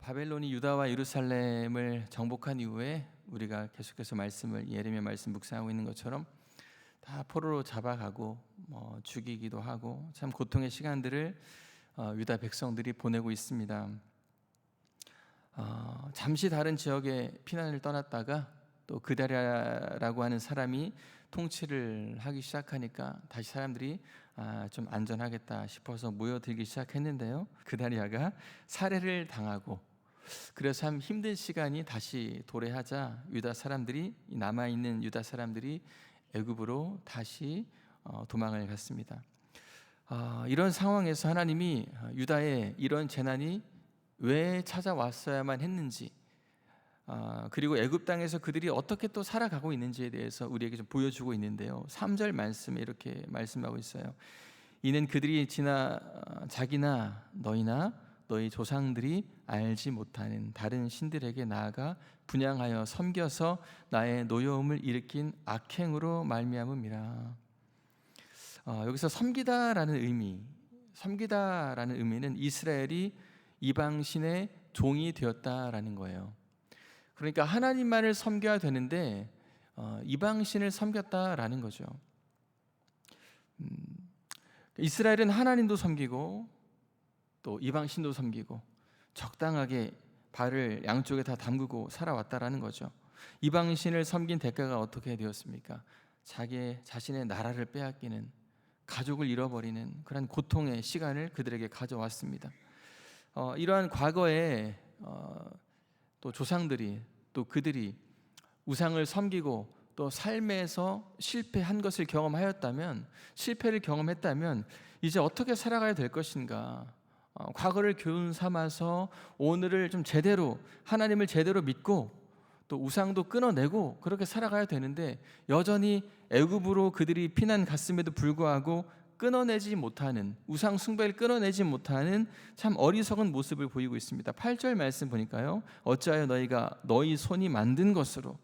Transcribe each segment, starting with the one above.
바벨론이 유다와 예루살렘을 정복한 이후에 우리가 계속해서 예레미야 말씀 묵상하고 있는 것처럼 다 포로로 잡아가고 죽이기도 하고 참 고통의 시간들을 유다 백성들이 보내고 있습니다. 잠시 다른 지역에 피난을 떠났다가 또 그다랴라고 하는 사람이 통치를 하기 시작하니까 다시 사람들이 좀 안전하겠다 싶어서 모여들기 시작했는데요, 그다랴가 살해를 당하고 그래서 참 힘든 시간이 다시 도래하자 남아있는 유다 사람들이 애굽으로 다시 도망을 갔습니다. 이런 상황에서 하나님이 유다에 이런 재난이 왜 찾아왔어야만 했는지, 그리고 애굽 땅에서 그들이 어떻게 또 살아가고 있는지에 대해서 우리에게 좀 보여주고 있는데요, 3절 말씀에 이렇게 말씀하고 있어요. 이는 그들이 자기나 너희나 너희 조상들이 알지 못하는 다른 신들에게 나아가 분향하여 섬겨서 나의 노여움을 일으킨 악행으로 말미암음이라. 여기서 섬기다라는 의미는 이스라엘이 이방신의 종이 되었다라는 거예요. 그러니까 하나님만을 섬겨야 되는데 이방신을 섬겼다라는 거죠. 이스라엘은 하나님도 섬기고 또 이방신도 섬기고 적당하게 발을 양쪽에 다 담그고 살아왔다라는 거죠. 이방신을 섬긴 대가가 어떻게 되었습니까? 자신의 나라를 빼앗기는, 가족을 잃어버리는 그런 고통의 시간을 그들에게 가져왔습니다. 이러한 과거에 또 조상들이 또 그들이 우상을 섬기고 또 삶에서 실패를 경험했다면 이제 어떻게 살아가야 될 것인가? 과거를 교훈 삼아서 오늘을 좀 하나님을 제대로 믿고 또 우상도 끊어내고 그렇게 살아가야 되는데, 여전히 애굽으로 그들이 피난 갔음에도 불구하고 우상 숭배를 끊어내지 못하는 참 어리석은 모습을 보이고 있습니다. 8절 말씀 보니까요, 어찌하여 너희가 너희 손이 만든 것으로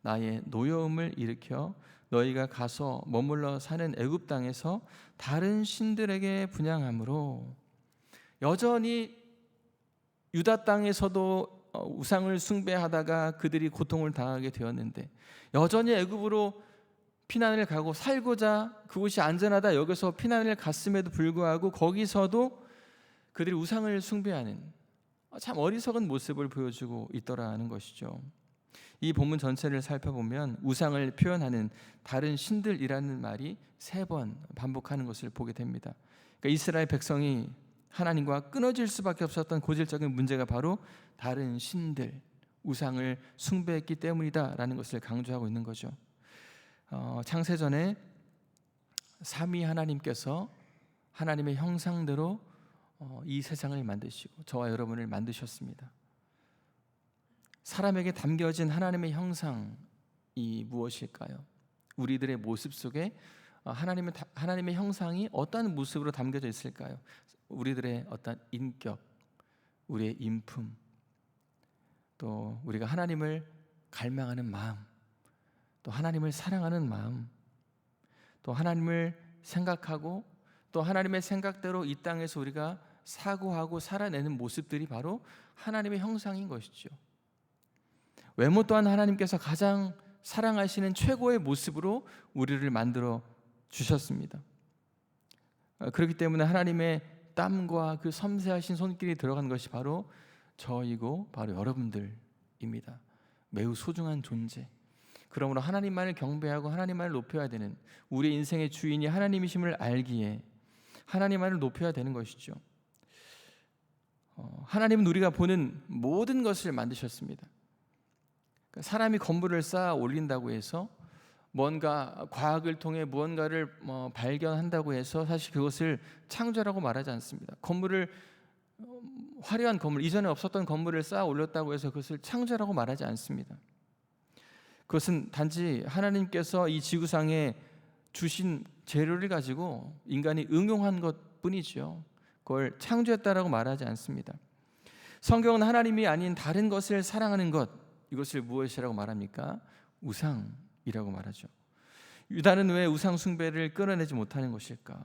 나의 노여움을 일으켜 너희가 가서 머물러 사는 애굽 땅에서 다른 신들에게 분향함으로. 여전히 유다 땅에서도 우상을 숭배하다가 그들이 고통을 당하게 되었는데, 여전히 애굽으로 피난을 가고 살고자 그곳이 안전하다 여기서 피난을 갔음에도 불구하고 거기서도 그들이 우상을 숭배하는 참 어리석은 모습을 보여주고 있더라는 것이죠. 이 본문 전체를 살펴보면 우상을 표현하는 다른 신들이라는 말이 3번 반복하는 것을 보게 됩니다. 그러니까 이스라엘 백성이 하나님과 끊어질 수밖에 없었던 고질적인 문제가 바로 다른 신들, 우상을 숭배했기 때문이다라는 것을 강조하고 있는 거죠. 창세전에 삼위 하나님께서 하나님의 형상대로 이 세상을 만드시고 저와 여러분을 만드셨습니다. 사람에게 담겨진 하나님의 형상이 무엇일까요? 우리들의 모습 속에 하나님의 형상이 어떤 모습으로 담겨져 있을까요? 우리들의 어떤 인격, 우리의 인품, 또 우리가 하나님을 갈망하는 마음, 또 하나님을 사랑하는 마음, 또 하나님을 생각하고 또 하나님의 생각대로 이 땅에서 우리가 사고하고 살아내는 모습들이 바로 하나님의 형상인 것이죠. 외모 또한 하나님께서 가장 사랑하시는 최고의 모습으로 우리를 만들어 주셨습니다. 그렇기 때문에 하나님의 땀과 그 섬세하신 손길이 들어간 것이 바로 저이고 바로 여러분들입니다. 매우 소중한 존재. 그러므로 하나님만을 경배하고 하나님만을 높여야 되는, 우리 인생의 주인이 하나님이심을 알기에 하나님만을 높여야 되는 것이죠. 하나님은 우리가 보는 모든 것을 만드셨습니다. 사람이 건물을 쌓아 올린다고 해서 뭔가 과학을 통해 무언가를 발견한다고 해서 사실 그것을 창조라고 말하지 않습니다. 화려한 건물, 이전에 없었던 건물을 쌓아 올렸다고 해서 그것을 창조라고 말하지 않습니다. 그것은 단지 하나님께서 이 지구상에 주신 재료를 가지고 인간이 응용한 것뿐이죠. 그걸 창조했다라고 말하지 않습니다. 성경은 하나님이 아닌 다른 것을 사랑하는 것, 이것을 무엇이라고 말합니까? 우상이라고 말하죠. 유다는 왜 우상 숭배를 끊어내지 못하는 것일까?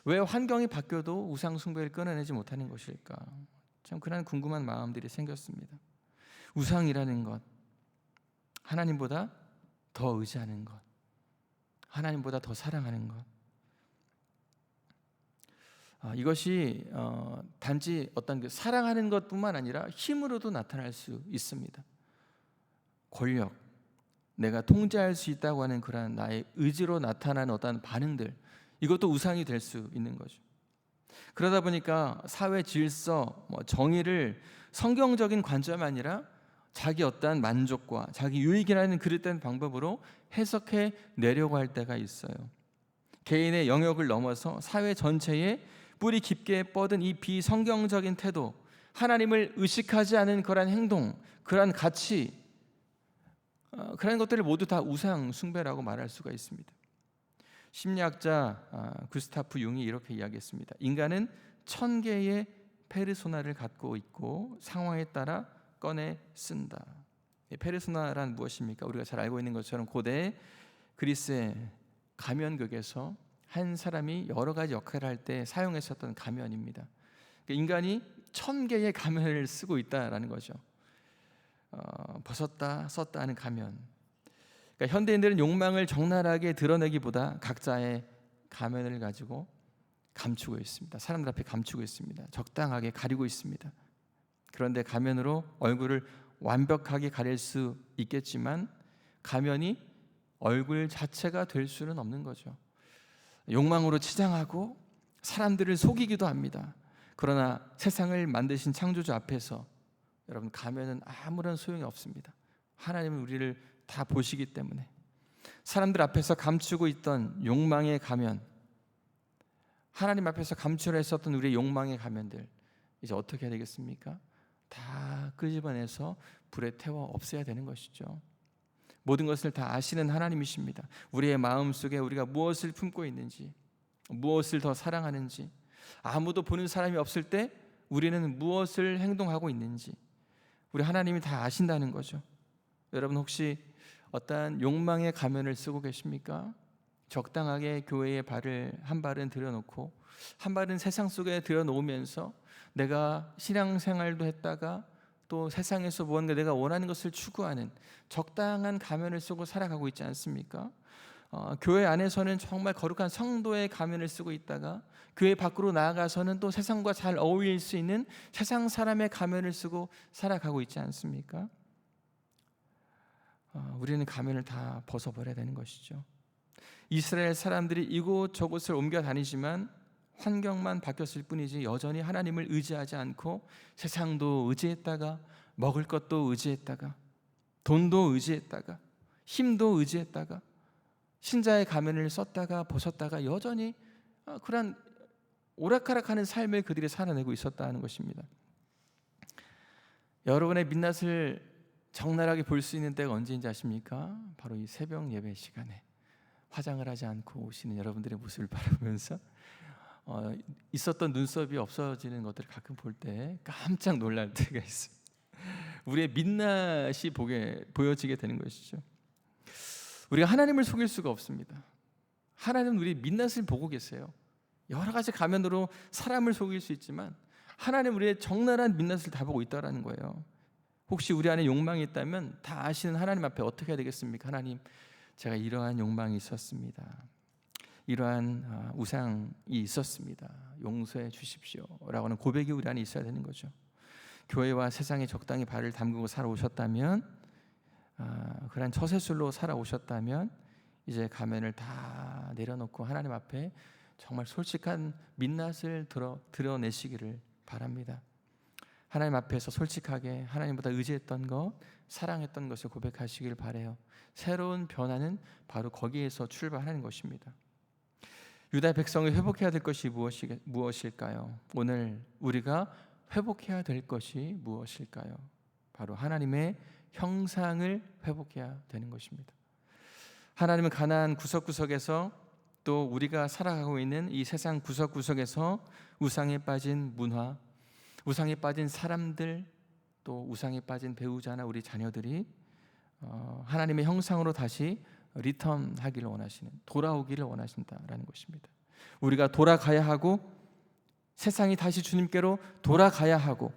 왜 환경이 바뀌어도 우상 숭배를 끊어내지 못하는 것일까? 참 그런 궁금한 마음들이 생겼습니다. 우상이라는 것, 하나님보다 더 의지하는 것, 하나님보다 더 사랑하는 것, 이것이 단지 어떤 그 사랑하는 것뿐만 아니라 힘으로도 나타날 수 있습니다. 권력, 내가 통제할 수 있다고 하는 그러한 나의 의지로 나타나는 어떤 반응들, 이것도 우상이 될 수 있는 거죠. 그러다 보니까 사회 질서, 정의를 성경적인 관점이 아니라 자기 어떠한 만족과 자기 유익이라는 그릇된 방법으로 해석해 내려고 할 때가 있어요. 개인의 영역을 넘어서 사회 전체에 뿌리 깊게 뻗은 이 비성경적인 태도, 하나님을 의식하지 않은 그러한 행동, 그러한 가치, 그런 것들을 모두 다 우상 숭배라고 말할 수가 있습니다. 심리학자 구스타프 융이 이렇게 이야기했습니다. 인간은 1000개의 페르소나를 갖고 있고 상황에 따라 꺼내 쓴다. 페르소나란 무엇입니까? 우리가 잘 알고 있는 것처럼 고대 그리스의 가면극에서 한 사람이 여러 가지 역할을 할 때 사용했었던 가면입니다. 인간이 1000개의 가면을 쓰고 있다라는 거죠. 벗었다 썼다 하는 가면. 그러니까 현대인들은 욕망을 적나라하게 드러내기보다 각자의 가면을 가지고 감추고 있습니다. 사람들 앞에 감추고 있습니다. 적당하게 가리고 있습니다. 그런데 가면으로 얼굴을 완벽하게 가릴 수 있겠지만 가면이 얼굴 자체가 될 수는 없는 거죠. 욕망으로 치장하고 사람들을 속이기도 합니다. 그러나 세상을 만드신 창조주 앞에서 여러분, 가면은 아무런 소용이 없습니다. 하나님은 우리를 다 보시기 때문에. 사람들 앞에서 감추고 있던 욕망의 가면, 하나님 앞에서 감추려 했었던 우리의 욕망의 가면들, 이제 어떻게 해야 되겠습니까? 다 끄집어내서 불에 태워 없애야 되는 것이죠. 모든 것을 다 아시는 하나님이십니다. 우리의 마음속에 우리가 무엇을 품고 있는지, 무엇을 더 사랑하는지, 아무도 보는 사람이 없을 때 우리는 무엇을 행동하고 있는지 우리 하나님이 다 아신다는 거죠. 여러분, 혹시 어떠한 욕망의 가면을 쓰고 계십니까? 적당하게 교회에 한 발은 들여놓고 한 발은 세상 속에 들여놓으면서 내가 신앙생활도 했다가 또 세상에서 무언가 내가 원하는 것을 추구하는 적당한 가면을 쓰고 살아가고 있지 않습니까? 교회 안에서는 정말 거룩한 성도의 가면을 쓰고 있다가 교회 밖으로 나아가서는 또 세상과 잘 어울릴 수 있는 세상 사람의 가면을 쓰고 살아가고 있지 않습니까? 우리는 가면을 다 벗어버려야 되는 것이죠. 이스라엘 사람들이 이곳저곳을 옮겨 다니지만 환경만 바뀌었을 뿐이지 여전히 하나님을 의지하지 않고 세상도 의지했다가 먹을 것도 의지했다가 돈도 의지했다가 힘도 의지했다가 신자의 가면을 썼다가 벗었다가 여전히 그런 오락가락하는 삶을 그들이 살아내고 있었다는 것입니다. 여러분의 민낯을 적나라하게 볼 수 있는 때가 언제인지 아십니까? 바로 이 새벽 예배 시간에 화장을 하지 않고 오시는 여러분들의 모습을 바라보면서 있었던 눈썹이 없어지는 것들을 가끔 볼 때 깜짝 놀랄 때가 있습니다. 우리의 민낯이 보여지게 되는 것이죠. 우리가 하나님을 속일 수가 없습니다. 하나님은 우리 민낯을 보고 계세요. 여러 가지 가면으로 사람을 속일 수 있지만 하나님은 우리의 적나라한 민낯을 다 보고 있다는 거예요. 혹시 우리 안에 욕망이 있다면 다 아시는 하나님 앞에 어떻게 해야 되겠습니까? 하나님, 제가 이러한 욕망이 있었습니다. 이러한 우상이 있었습니다. 용서해 주십시오 라고 하는 고백이 우리 안에 있어야 되는 거죠. 교회와 세상에 적당히 발을 담그고 살아오셨다면, 그런 처세술로 살아오셨다면 이제 가면을 다 내려놓고 하나님 앞에 정말 솔직한 민낯을 드러내시기를 바랍니다. 하나님 앞에서 솔직하게 하나님보다 의지했던 것, 사랑했던 것을 고백하시길 바라요. 새로운 변화는 바로 거기에서 출발하는 것입니다. 유다 백성이 회복해야 될 것이 무엇일까요? 오늘 우리가 회복해야 될 것이 무엇일까요? 바로 하나님의 형상을 회복해야 되는 것입니다. 하나님은 가나안 구석구석에서 또 우리가 살아가고 있는 이 세상 구석구석에서 우상에 빠진 문화, 우상에 빠진 사람들, 또 우상에 빠진 배우자나 우리 자녀들이 하나님의 형상으로 다시 리턴하기를 원하시는, 돌아오기를 원하신다라는 것입니다. 우리가 돌아가야 하고 세상이 다시 주님께로 돌아가야 하고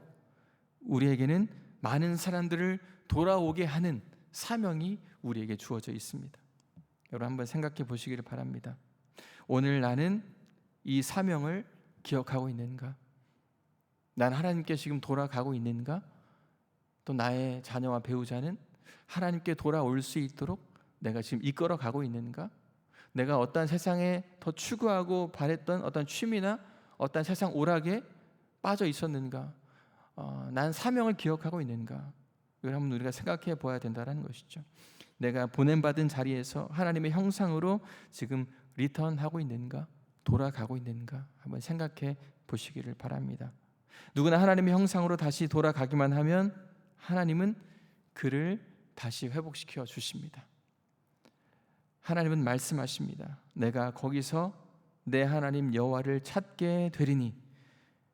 우리에게는 많은 사람들을 돌아오게 하는 사명이 우리에게 주어져 있습니다. 여러분 한번 생각해 보시기를 바랍니다. 오늘 나는 이 사명을 기억하고 있는가? 난 하나님께 지금 돌아가고 있는가? 또 나의 자녀와 배우자는 하나님께 돌아올 수 있도록 내가 지금 이끌어 가고 있는가? 내가 어떤 세상에 더 추구하고 바랬던 어떤 취미나 어떤 세상 오락에 빠져 있었는가? 난 사명을 기억하고 있는가? 이걸 한번 우리가 생각해 보아야 된다는 것이죠. 내가 보냄받은 자리에서 하나님의 형상으로 지금 리턴하고 있는가? 돌아가고 있는가? 한번 생각해 보시기를 바랍니다. 누구나 하나님의 형상으로 다시 돌아가기만 하면 하나님은 그를 다시 회복시켜 주십니다. 하나님은 말씀하십니다. 내가 거기서 내 하나님 여호와를 찾게 되리니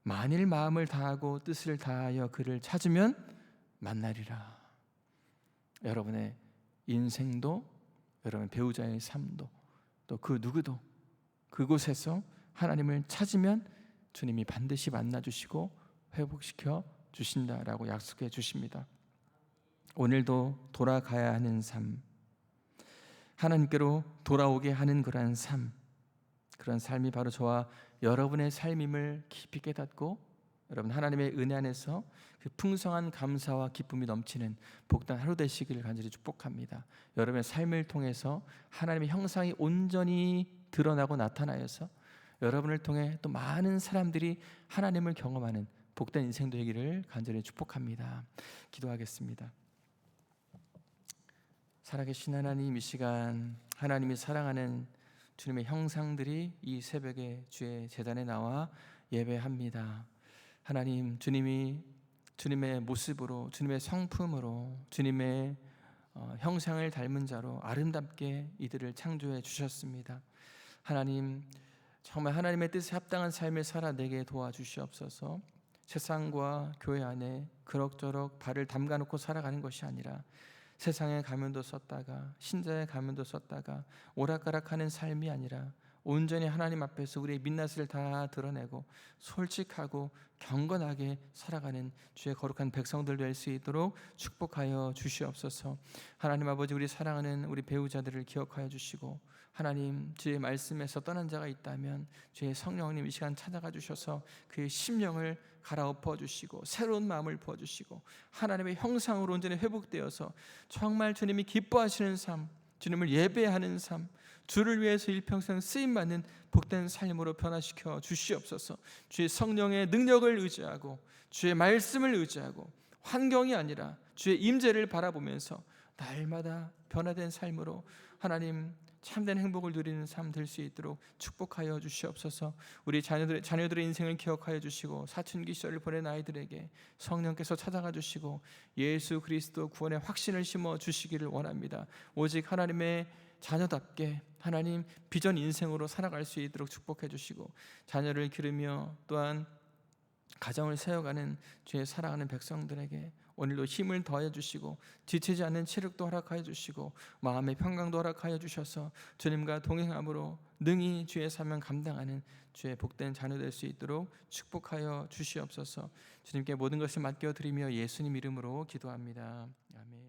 만일 마음을 다하고 뜻을 다하여 그를 찾으면 만나리라. 여러분의 인생도, 여러분 배우자의 삶도, 또 그 누구도 그곳에서 하나님을 찾으면 주님이 반드시 만나주시고 회복시켜 주신다라고 약속해 주십니다. 오늘도 돌아가야 하는 삶, 하나님께로 돌아오게 하는 그러한 삶, 그런 삶이 바로 저와 여러분의 삶임을 깊이 깨닫고 여러분 하나님의 은혜 안에서 그 풍성한 감사와 기쁨이 넘치는 복된 하루 되시기를 간절히 축복합니다. 여러분의 삶을 통해서 하나님의 형상이 온전히 드러나고 나타나여서 여러분을 통해 또 많은 사람들이 하나님을 경험하는 복된 인생 되기를 간절히 축복합니다. 기도하겠습니다. 살아계신 하나님, 이 시간 하나님이 사랑하는 주님의 형상들이 이 새벽에 주의 제단에 나와 예배합니다. 하나님, 주님이 주님의 모습으로, 주님의 성품으로, 주님의 형상을 닮은 자로 아름답게 이들을 창조해 주셨습니다. 하나님, 정말 하나님의 뜻에 합당한 삶을 살아내게 도와주시옵소서. 세상과 교회 안에 그럭저럭 발을 담가놓고 살아가는 것이 아니라 세상의 가면도 썼다가 신자의 가면도 썼다가 오락가락하는 삶이 아니라 온전히 하나님 앞에서 우리의 민낯을 다 드러내고 솔직하고 경건하게 살아가는 주의 거룩한 백성들 될 수 있도록 축복하여 주시옵소서. 하나님 아버지, 우리 사랑하는 우리 배우자들을 기억하여 주시고, 하나님 주의 말씀에서 떠난 자가 있다면 주의 성령님 이 시간 찾아가 주셔서 그의 심령을 갈아엎어 주시고 새로운 마음을 부어 주시고 하나님의 형상으로 온전히 회복되어서 정말 주님이 기뻐하시는 삶, 주님을 예배하는 삶, 주를 위해서 일평생 쓰임받는 복된 삶으로 변화시켜 주시옵소서. 주의 성령의 능력을 의지하고 주의 말씀을 의지하고 환경이 아니라 주의 임재를 바라보면서 날마다 변화된 삶으로 하나님 참된 행복을 누리는 삶 될 수 있도록 축복하여 주시옵소서. 우리 자녀들의 인생을 기억하여 주시고 사춘기 시절을 보낸 아이들에게 성령께서 찾아가 주시고 예수 그리스도 구원의 확신을 심어 주시기를 원합니다. 오직 하나님의 자녀답게 하나님 비전 인생으로 살아갈 수 있도록 축복해 주시고 자녀를 기르며 또한 가정을 세워가는 주의 사랑하는 백성들에게 오늘도 힘을 더해 주시고 지치지 않는 체력도 허락하여 주시고 마음의 평강도 허락하여 주셔서 주님과 동행함으로 능히 주의 사명 감당하는 주의 복된 자녀 될 수 있도록 축복하여 주시옵소서. 주님께 모든 것을 맡겨드리며 예수님 이름으로 기도합니다. 아멘.